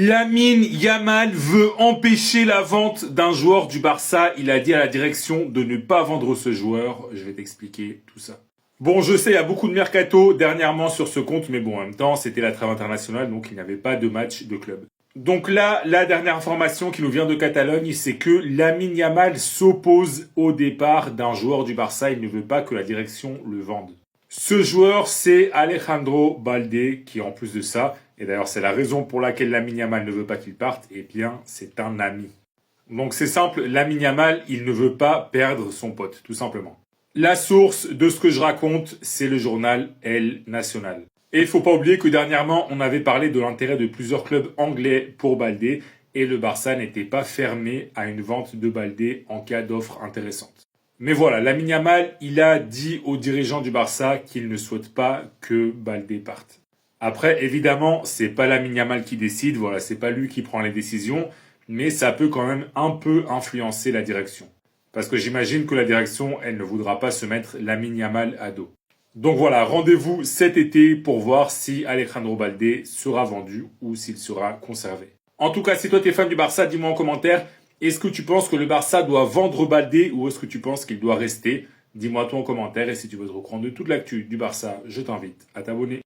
Lamine Yamal veut empêcher la vente d'un joueur du Barça. Il a dit à la direction de ne pas vendre ce joueur. Je vais t'expliquer tout ça. Bon, je sais, il y a beaucoup de mercato dernièrement sur ce compte, mais bon, en même temps, c'était la trêve internationale, donc il n'y avait pas de match de club. Donc là, la dernière information qui nous vient de Catalogne, c'est que Lamine Yamal s'oppose au départ d'un joueur du Barça. Il ne veut pas que la direction le vende. Ce joueur, c'est Alejandro Balde, qui en plus de ça, et d'ailleurs c'est la raison pour laquelle Lamine Yamal ne veut pas qu'il parte, eh bien c'est un ami. Donc c'est simple, Lamine Yamal, il ne veut pas perdre son pote, tout simplement. La source de ce que je raconte, c'est le journal El Nacional. Et il faut pas oublier que dernièrement, on avait parlé de l'intérêt de plusieurs clubs anglais pour Balde, et le Barça n'était pas fermé à une vente de Balde en cas d'offre intéressante. Mais voilà, Lamine Yamal, il a dit aux dirigeants du Barça qu'il ne souhaite pas que Balde parte. Après, évidemment, c'est pas Lamine Yamal qui décide, voilà, c'est pas lui qui prend les décisions, mais ça peut quand même un peu influencer la direction. Parce que j'imagine que la direction, elle ne voudra pas se mettre Lamine Yamal à dos. Donc voilà, rendez-vous cet été pour voir si Alejandro Balde sera vendu ou s'il sera conservé. En tout cas, si toi t'es fan du Barça, dis-moi en commentaire, est-ce que tu penses que le Barça doit vendre Balde ou est-ce que tu penses qu'il doit rester? Dis-moi toi en commentaire et si tu veux te reprendre de toute l'actu du Barça, je t'invite à t'abonner.